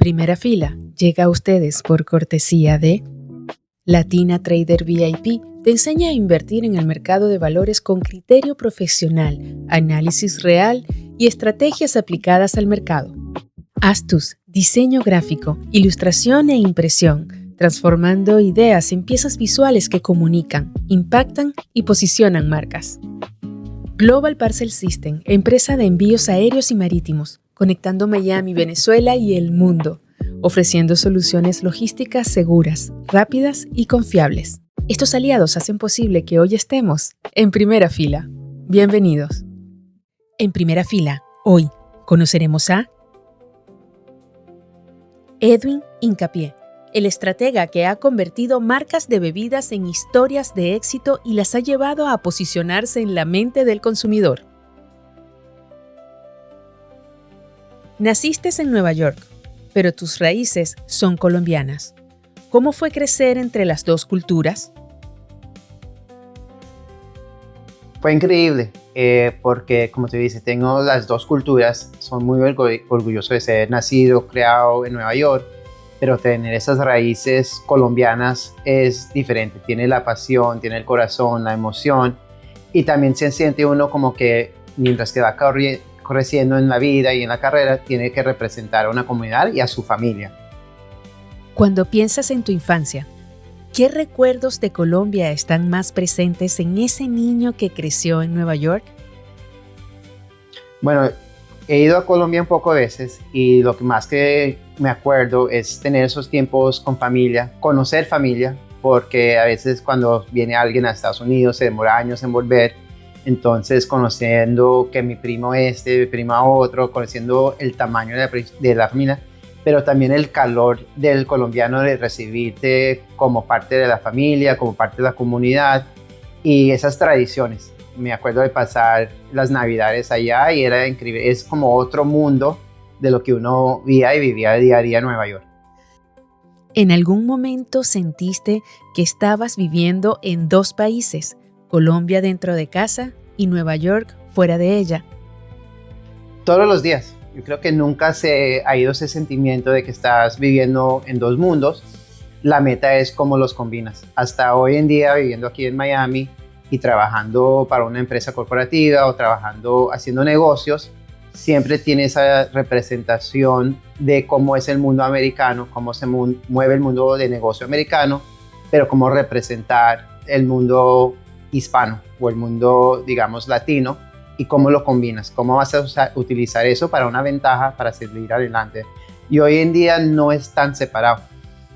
Primera Fila llega a ustedes por cortesía de Latina Trader VIP. Te enseña a invertir en el mercado de valores con criterio profesional, análisis real y estrategias aplicadas al mercado. Astus, diseño gráfico, ilustración e impresión, transformando ideas en piezas visuales que comunican, impactan y posicionan marcas. Global Parcel System, empresa de envíos aéreos y marítimos, conectando Miami, Venezuela y el mundo, ofreciendo soluciones logísticas seguras, rápidas y confiables. Estos aliados hacen posible que hoy estemos en Primera Fila. Bienvenidos. En Primera Fila, hoy conoceremos a Edwin Hincapié, el estratega que ha convertido marcas de bebidas en historias de éxito y las ha llevado a posicionarse en la mente del consumidor. Naciste en Nueva York, pero tus raíces son colombianas. ¿Cómo fue crecer entre las dos culturas? Fue increíble, porque como te dice, tengo las dos culturas. Soy muy orgulloso de ser nacido, criado en Nueva York, pero tener esas raíces colombianas es diferente. Tiene la pasión, tiene el corazón, la emoción, y también se siente uno como que mientras que va creciendo en la vida y en la carrera, tiene que representar a una comunidad y a su familia. Cuando piensas en tu infancia, ¿qué recuerdos de Colombia están más presentes en ese niño que creció en Nueva York? Bueno, he ido a Colombia un poco de veces y lo que más que me acuerdo es tener esos tiempos con familia, conocer familia, porque a veces cuando viene alguien a Estados Unidos se demora años en volver. Entonces, conociendo que mi primo mi primo otro, conociendo el tamaño de la familia, pero también el calor del colombiano de recibirte como parte de la familia, como parte de la comunidad y esas tradiciones. Me acuerdo de pasar las navidades allá y era increíble. Es como otro mundo de lo que uno vivía y vivía día a día en Nueva York. ¿En algún momento sentiste que estabas viviendo en dos países? Colombia dentro de casa y Nueva York fuera de ella. Todos los días. Yo creo que nunca se ha ido ese sentimiento de que estás viviendo en dos mundos. La meta es cómo los combinas. Hasta hoy en día, viviendo aquí en Miami y trabajando para una empresa corporativa o trabajando haciendo negocios, siempre tiene esa representación de cómo es el mundo americano, cómo se mueve el mundo de negocio americano, pero cómo representar el mundo hispano o el mundo, digamos, latino, y cómo lo combinas, cómo vas a utilizar eso para una ventaja, para seguir adelante. Y hoy en día no es tan separado.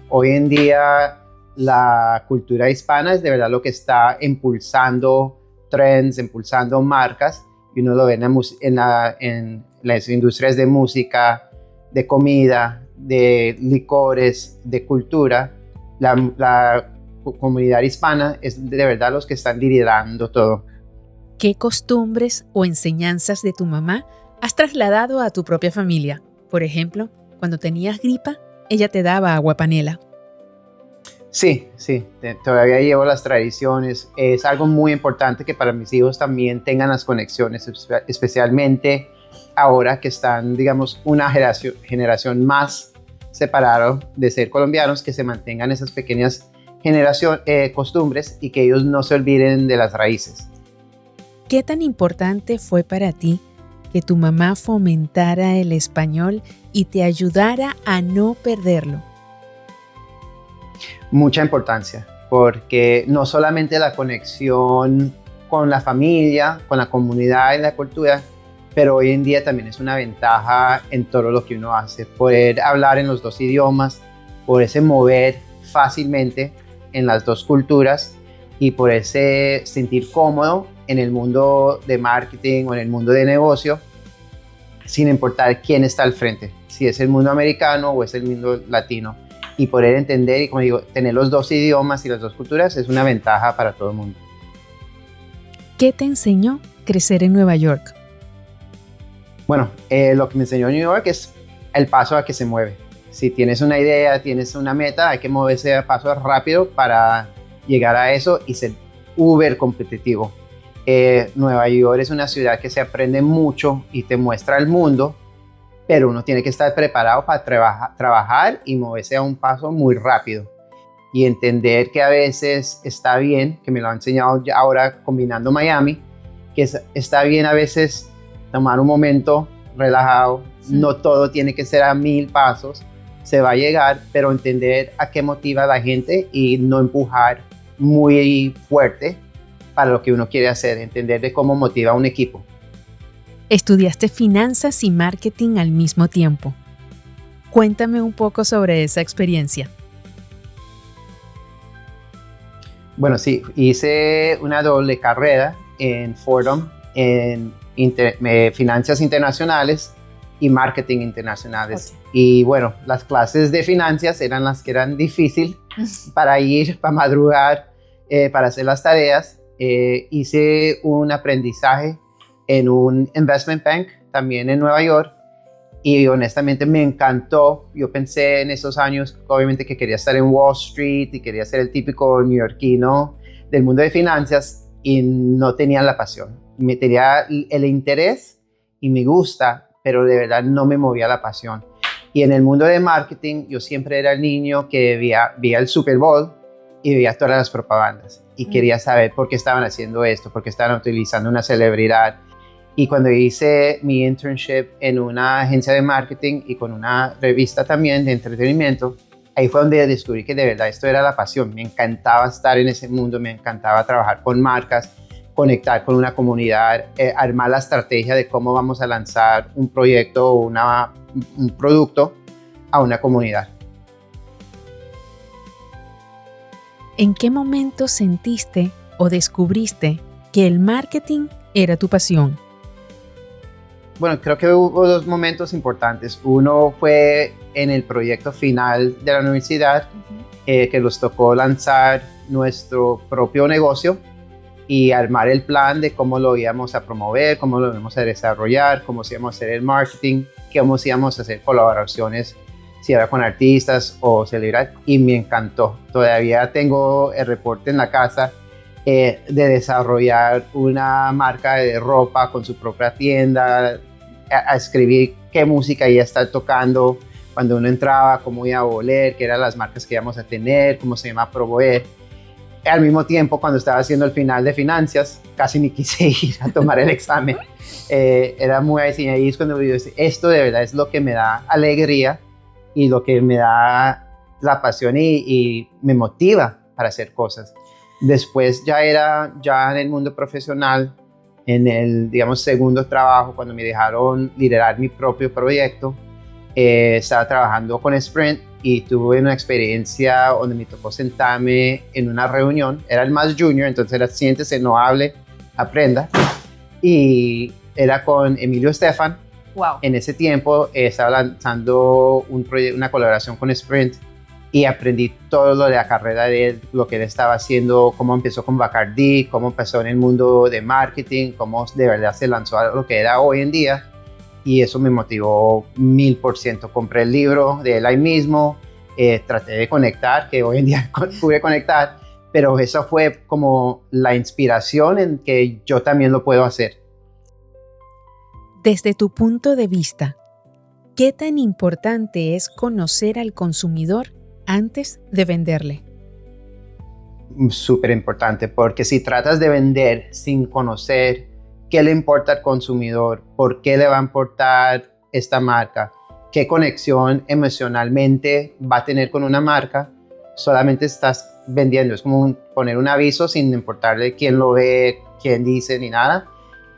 Hoy en día la cultura hispana es de verdad lo que está impulsando trends, impulsando marcas, y uno lo ve en las industrias de música, de comida, de licores, de cultura. La comunidad hispana es de verdad los que están liderando todo. ¿Qué costumbres o enseñanzas de tu mamá has trasladado a tu propia familia? Por ejemplo, cuando tenías gripa, ella te daba agua panela. Sí, todavía llevo las tradiciones. Es algo muy importante que para mis hijos también tengan las conexiones, especialmente ahora que están, digamos, una generación más separada de ser colombianos, que se mantengan esas pequeñas costumbres y que ellos no se olviden de las raíces. ¿Qué tan importante fue para ti que tu mamá fomentara el español y te ayudara a no perderlo? Mucha importancia, porque no solamente la conexión con la familia, con la comunidad y la cultura, pero hoy en día también es una ventaja en todo lo que uno hace. Poder hablar en los dos idiomas, poderse mover fácilmente en las dos culturas y poderse sentir cómodo en el mundo de marketing o en el mundo de negocio, sin importar quién está al frente, si es el mundo americano o es el mundo latino. Y poder entender y, como digo, tener los dos idiomas y las dos culturas es una ventaja para todo el mundo. ¿Qué te enseñó crecer en Nueva York? Bueno, lo que me enseñó New York es el paso a que se mueve. Si tienes una idea, tienes una meta, hay que moverse a paso rápido para llegar a eso y ser uber competitivo. Nueva York es una ciudad que se aprende mucho y te muestra el mundo, pero uno tiene que estar preparado para trabajar y moverse a un paso muy rápido. Y entender que a veces está bien, que me lo ha enseñado ya ahora combinando Miami, que está bien a veces tomar un momento relajado, no todo tiene que ser a 1000 pasos, se va a llegar, pero entender a qué motiva a la gente y no empujar muy fuerte para lo que uno quiere hacer, entender de cómo motiva a un equipo. Estudiaste finanzas y marketing al mismo tiempo. Cuéntame un poco sobre esa experiencia. Bueno, sí, hice una doble carrera en Fordham, en finanzas internacionales y marketing internacionales. Okay. Y bueno, las clases de finanzas eran las que eran difíciles para ir, para madrugar, para hacer las tareas. Hice un aprendizaje en un investment bank, también en Nueva York, y honestamente me encantó. Yo pensé en esos años, obviamente, que quería estar en Wall Street y quería ser el típico neoyorquino del mundo de finanzas y no tenía la pasión. Me tenía el interés y me gusta, pero de verdad no me movía la pasión. Y en el mundo de marketing, yo siempre era el niño que veía el Super Bowl y veía todas las propagandas y quería saber por qué estaban haciendo esto, por qué estaban utilizando una celebridad. Y cuando hice mi internship en una agencia de marketing y con una revista también de entretenimiento, ahí fue donde descubrí que de verdad esto era la pasión. Me encantaba estar en ese mundo, me encantaba trabajar con marcas, conectar con una comunidad, armar la estrategia de cómo vamos a lanzar un proyecto o un producto a una comunidad. ¿En qué momento sentiste o descubriste que el marketing era tu pasión? Bueno, creo que hubo dos momentos importantes. Uno fue en el proyecto final de la universidad, que nos tocó lanzar nuestro propio negocio y armar el plan de cómo lo íbamos a promover, cómo lo íbamos a desarrollar, cómo íbamos a hacer el marketing, cómo íbamos a hacer colaboraciones, si era con artistas o celebridades, y me encantó. Todavía tengo el reporte en la casa de desarrollar una marca de ropa con su propia tienda, a escribir qué música iba a estar tocando cuando uno entraba, cómo iba a oler, qué eran las marcas que íbamos a tener, cómo se iba a promover. Al mismo tiempo, cuando estaba haciendo el final de finanzas, casi ni quise ir a tomar el examen. Era muy así, ahí es cuando yo decía, esto de verdad es lo que me da alegría y lo que me da la pasión y me motiva para hacer cosas. Después ya en el mundo profesional, en el, digamos, segundo trabajo, cuando me dejaron liderar mi propio proyecto, estaba trabajando con Sprint y tuve una experiencia donde me tocó sentarme en una reunión. Era el más junior, entonces era siéntese, no hable, aprenda. Y era con Emilio Estefan. Wow. En ese tiempo estaba lanzando una colaboración con Sprint y aprendí todo lo de la carrera de él, lo que él estaba haciendo, cómo empezó con Bacardi, cómo empezó en el mundo de marketing, cómo de verdad se lanzó a lo que era hoy en día. Y eso me motivó 1000%. Compré el libro de él ahí mismo, traté de conectar, que hoy en día pude conectar, pero eso fue como la inspiración en que yo también lo puedo hacer. Desde tu punto de vista, ¿qué tan importante es conocer al consumidor antes de venderle? Súper importante, porque si tratas de vender sin conocer qué le importa al consumidor, por qué le va a importar esta marca, qué conexión emocionalmente va a tener con una marca, solamente estás vendiendo. Es como poner un aviso sin importarle quién lo ve, quién dice ni nada.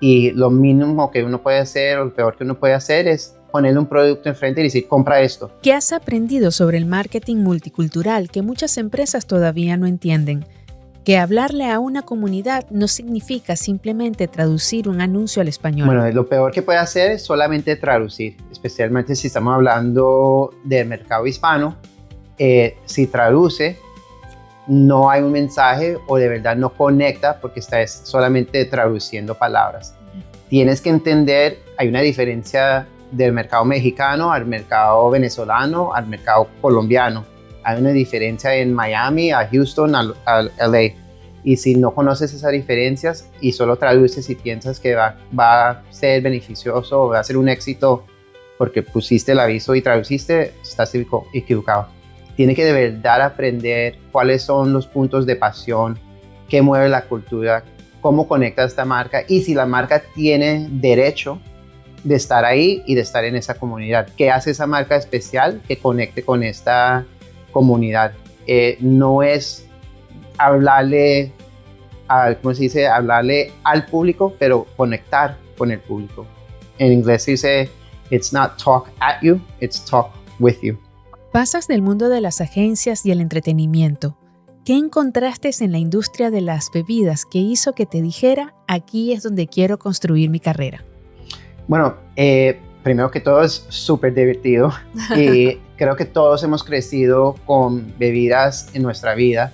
Y lo mínimo que uno puede hacer, o lo peor que uno puede hacer, es ponerle un producto enfrente y decir, compra esto. ¿Qué has aprendido sobre el marketing multicultural que muchas empresas todavía no entienden? Que hablarle a una comunidad no significa simplemente traducir un anuncio al español. Bueno, lo peor que puede hacer es solamente traducir, especialmente si estamos hablando del mercado hispano. Si traduce, no hay un mensaje o de verdad no conecta porque estás solamente traduciendo palabras. Tienes que entender, hay una diferencia del mercado mexicano al mercado venezolano, al mercado colombiano. Hay una diferencia en Miami, a Houston, a LA. Y si no conoces esas diferencias y solo traduces y piensas que va a ser beneficioso o va a ser un éxito porque pusiste el aviso y traduciste, estás equivocado. Tiene que de verdad aprender cuáles son los puntos de pasión, qué mueve la cultura, cómo conecta esta marca y si la marca tiene derecho de estar ahí y de estar en esa comunidad. ¿Qué hace esa marca especial que conecte con esta comunidad? No es hablarle, ¿cómo se dice? Hablarle al público, pero conectar con el público. En inglés se dice, it's not talk at you, it's talk with you. Pasas del mundo de las agencias y el entretenimiento. ¿Qué encontraste en la industria de las bebidas que hizo que te dijera, aquí es donde quiero construir mi carrera? Bueno, primero que todo es súper divertido y creo que todos hemos crecido con bebidas en nuestra vida.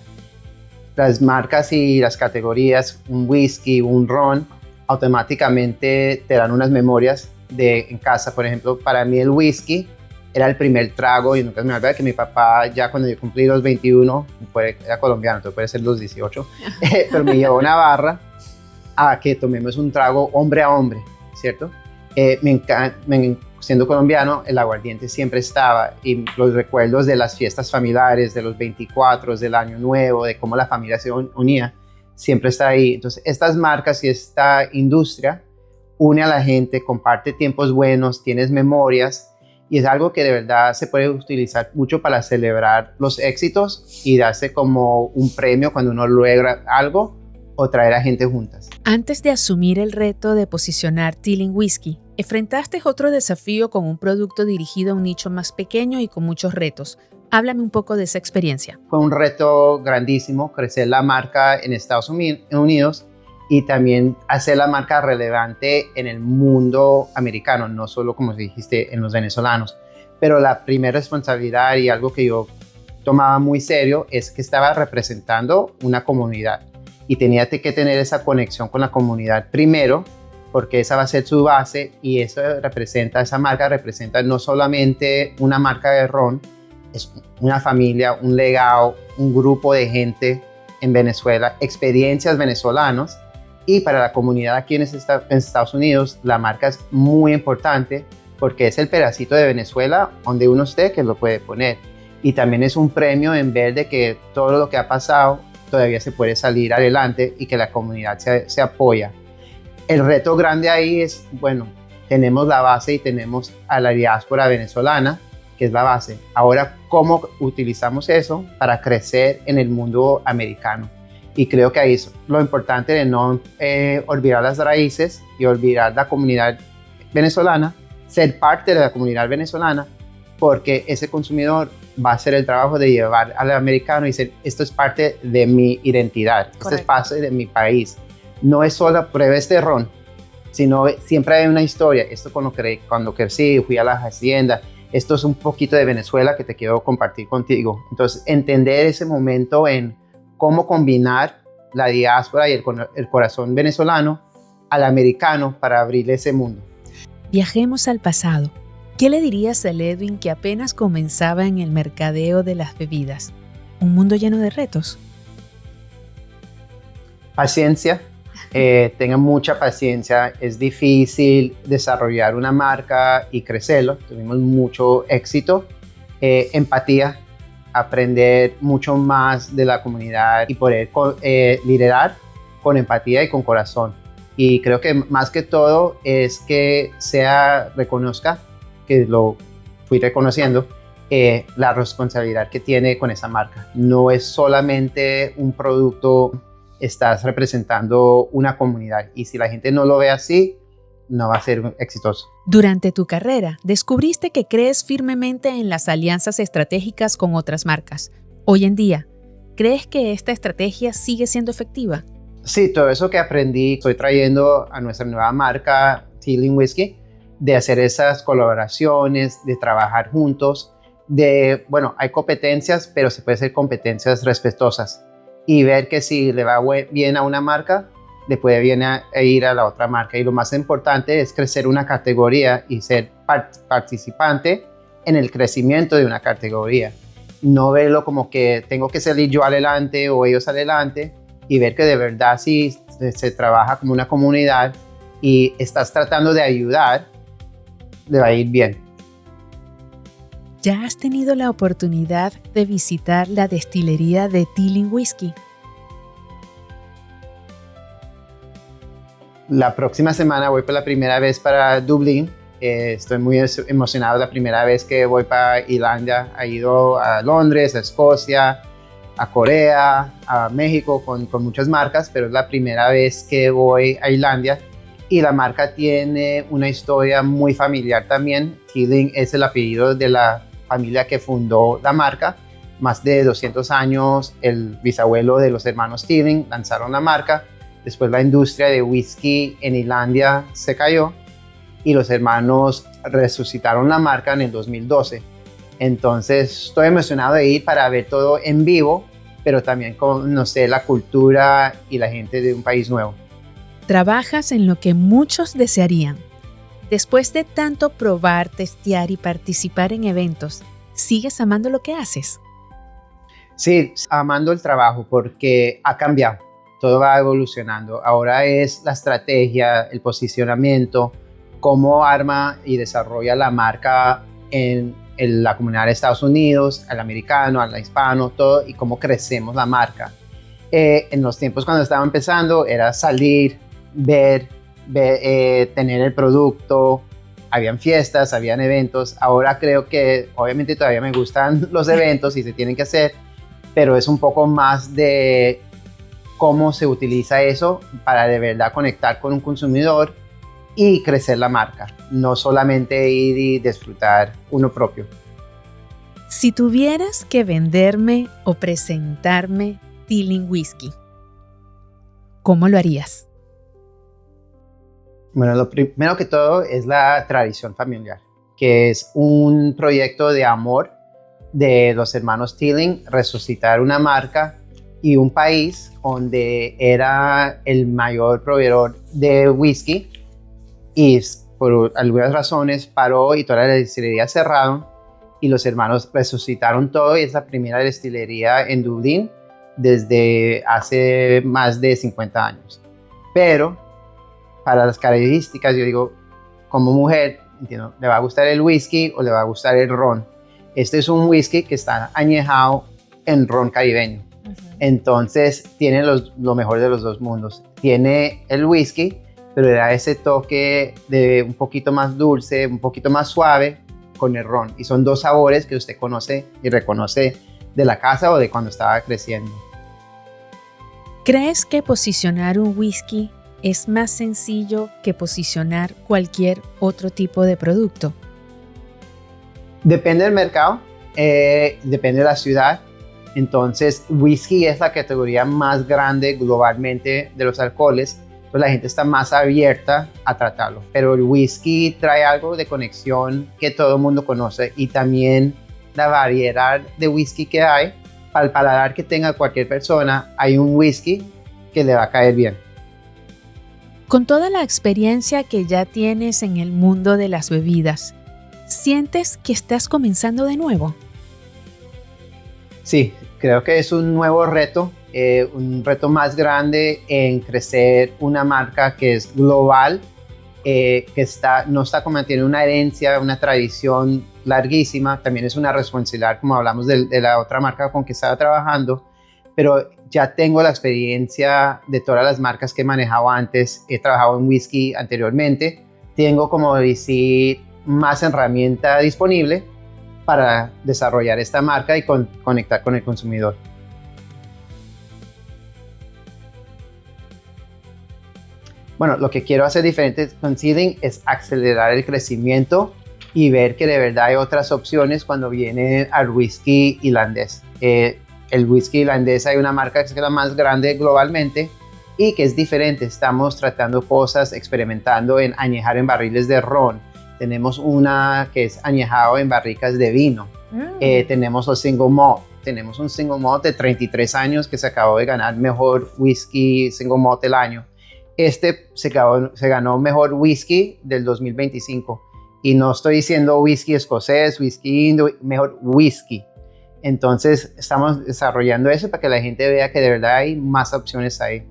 Las marcas y las categorías, un whisky, un ron, automáticamente te dan unas memorias en casa. Por ejemplo, para mí el whisky era el primer trago y nunca me olvidé que mi papá ya cuando yo cumplí los 21, era colombiano, entonces puede ser los 18, pero me llevó una barra a que tomemos un trago hombre a hombre, ¿cierto? Siendo colombiano, el aguardiente siempre estaba y los recuerdos de las fiestas familiares, de los 24, del Año Nuevo, de cómo la familia se unía, siempre está ahí. Entonces, estas marcas y esta industria une a la gente, comparte tiempos buenos, tienes memorias y es algo que de verdad se puede utilizar mucho para celebrar los éxitos y darse como un premio cuando uno logra algo o traer a gente juntas. Antes de asumir el reto de posicionar Teeling Whisky, enfrentaste otro desafío con un producto dirigido a un nicho más pequeño y con muchos retos. Háblame un poco de esa experiencia. Fue un reto grandísimo crecer la marca en Estados Unidos y también hacer la marca relevante en el mundo americano, no solo, como dijiste, en los venezolanos. Pero la primera responsabilidad y algo que yo tomaba muy serio es que estaba representando una comunidad y tenía que tener esa conexión con la comunidad primero, porque esa va a ser su base y esa marca representa no solamente una marca de ron, es una familia, un legado, un grupo de gente en Venezuela, experiencias venezolanas. Y para la comunidad aquí en Estados Unidos, la marca es muy importante porque es el pedacito de Venezuela donde uno esté que lo puede poner. Y también es un premio en ver de que todo lo que ha pasado todavía se puede salir adelante y que la comunidad se apoya. El reto grande ahí es, bueno, tenemos la base y tenemos a la diáspora venezolana, que es la base. Ahora, ¿cómo utilizamos eso para crecer en el mundo americano? Y creo que ahí es lo importante de no olvidar las raíces y olvidar la comunidad venezolana, ser parte de la comunidad venezolana, porque ese consumidor va a hacer el trabajo de llevar al americano y decir, esto es parte de mi identidad, Correcto. Esto es parte de mi país. No es solo prueba este ron, sino siempre hay una historia. Esto cuando crecí, fui a las haciendas, esto es un poquito de Venezuela que te quiero compartir contigo. Entonces, entender ese momento en cómo combinar la diáspora y el corazón venezolano al americano para abrirle ese mundo. Viajemos al pasado. ¿Qué le dirías al Edwin que apenas comenzaba en el mercadeo de las bebidas? ¿Un mundo lleno de retos? Paciencia, tengan mucha paciencia. Es difícil desarrollar una marca y crecerlo. Tuvimos mucho éxito. Empatía, aprender mucho más de la comunidad y poder liderar con empatía y con corazón. Y creo que más que todo es que reconozca, que lo fui reconociendo, la responsabilidad que tiene con esa marca. No es solamente un producto, estás representando una comunidad y si la gente no lo ve así, no va a ser exitoso. Durante tu carrera, descubriste que crees firmemente en las alianzas estratégicas con otras marcas. Hoy en día, ¿crees que esta estrategia sigue siendo efectiva? Sí, todo eso que aprendí estoy trayendo a nuestra nueva marca Teeling Whisky, de hacer esas colaboraciones, de trabajar juntos, hay competencias, pero se puede hacer competencias respetuosas y ver que si le va bien a una marca, le puede bien ir a la otra marca. Y lo más importante es crecer una categoría y ser participante en el crecimiento de una categoría. No verlo como que tengo que salir yo adelante o ellos adelante y ver que de verdad si se trabaja como una comunidad y estás tratando de ayudar, le va a ir bien. ¿Ya has tenido la oportunidad de visitar la destilería de Teeling Whisky? La próxima semana voy por la primera vez para Dublín. Estoy muy emocionado. La primera vez que voy para Irlanda. He ido a Londres, a Escocia, a Corea, a México con muchas marcas, pero es la primera vez que voy a Islandia. Y la marca tiene una historia muy familiar también. Teeling es el apellido de la familia que fundó la marca. Más de 200 años, el bisabuelo de los hermanos Teeling lanzaron la marca. Después la industria de whisky en Islandia se cayó y los hermanos resucitaron la marca en el 2012. Entonces estoy emocionado de ir para ver todo en vivo, pero también conocer la cultura y la gente de un país nuevo. Trabajas en lo que muchos desearían. Después de tanto probar, testear y participar en eventos, ¿sigues amando lo que haces? Sí, amando el trabajo porque ha cambiado. Todo va evolucionando. Ahora es la estrategia, el posicionamiento, cómo arma y desarrolla la marca en la comunidad de Estados Unidos, al americano, al hispano, todo, y cómo crecemos la marca. En los tiempos cuando estaba empezando era salir, ver, tener el producto, habían fiestas, habían eventos. Ahora creo que obviamente todavía me gustan los eventos y se tienen que hacer, pero es un poco más de cómo se utiliza eso para de verdad conectar con un consumidor y crecer la marca, no solamente ir y disfrutar uno propio. Si tuvieras que venderme o presentarme Teeling Whisky, ¿cómo lo harías? Bueno, lo primero que todo es la tradición familiar, que es un proyecto de amor de los hermanos Teeling, resucitar una marca y un país donde era el mayor proveedor de whisky y por algunas razones paró y todas las destilerías cerraron y los hermanos resucitaron todo y es la primera destilería en Dublín desde hace más de 50 años. Pero para las características, yo digo, como mujer, entiendo, ¿le va a gustar el whisky o le va a gustar el ron? Este es un whisky que está añejado en ron caribeño. Entonces tiene lo mejor de los dos mundos. Tiene el whisky, pero le da ese toque de un poquito más dulce, un poquito más suave con el ron. Y son dos sabores que usted conoce y reconoce de la casa o de cuando estaba creciendo. ¿Crees que posicionar un whisky es más sencillo que posicionar cualquier otro tipo de producto? Depende del mercado, depende de la ciudad. Entonces, whisky es la categoría más grande globalmente de los alcoholes, pues la gente está más abierta a tratarlo. Pero el whisky trae algo de conexión que todo el mundo conoce y también la variedad de whisky que hay. Para el paladar que tenga cualquier persona, hay un whisky que le va a caer bien. Con toda la experiencia que ya tienes en el mundo de las bebidas, ¿sientes que estás comenzando de nuevo? Sí, creo que es un nuevo reto, un reto más grande en crecer una marca que es global, que no está como tiene una herencia, una tradición larguísima. También es una responsabilidad, como hablamos de la otra marca con que estaba trabajando, pero ya tengo la experiencia de todas las marcas que he manejado antes. He trabajado en whisky anteriormente, tengo como decir más herramienta disponible para desarrollar esta marca y conectar con el consumidor. Bueno, lo que quiero hacer diferente con Teeling es acelerar el crecimiento y ver que de verdad hay otras opciones cuando viene al whisky irlandés. El whisky irlandés hay una marca que es la más grande globalmente y que es diferente. Estamos tratando cosas, experimentando en añejar en barriles de ron. Tenemos una que es añejado en barricas de vino. Tenemos los single malt. Tenemos un single malt de 33 años que se acabó de ganar mejor whisky single malt del año. Este se ganó mejor whisky del 2025. Y no estoy diciendo whisky escocés, whisky indio, mejor whisky. Entonces estamos desarrollando eso para que la gente vea que de verdad hay más opciones ahí.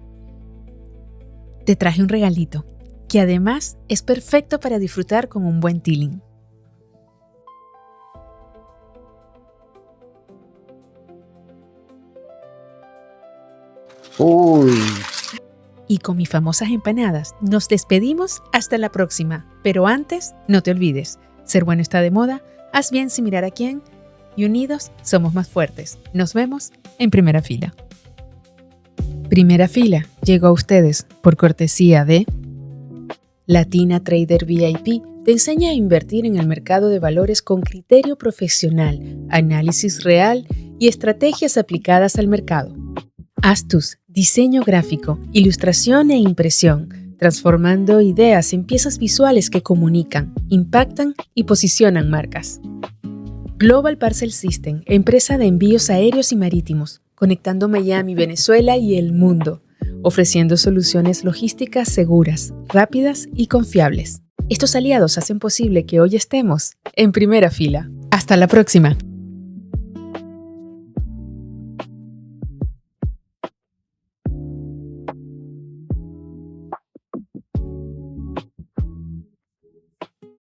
Te traje un regalito, que además es perfecto para disfrutar con un buen Teeling. Uy. Y con mis famosas empanadas nos despedimos hasta la próxima. Pero antes, no te olvides, ser bueno está de moda, haz bien sin mirar a quién y unidos somos más fuertes. Nos vemos en Primera Fila. Primera Fila llegó a ustedes por cortesía de Latina Trader VIP. Te enseña a invertir en el mercado de valores con criterio profesional, análisis real y estrategias aplicadas al mercado. Astus, diseño gráfico, ilustración e impresión, transformando ideas en piezas visuales que comunican, impactan y posicionan marcas. Global Parcel System, empresa de envíos aéreos y marítimos, conectando Miami, Venezuela y el mundo, ofreciendo soluciones logísticas seguras, rápidas y confiables. Estos aliados hacen posible que hoy estemos en Primera Fila. Hasta la próxima.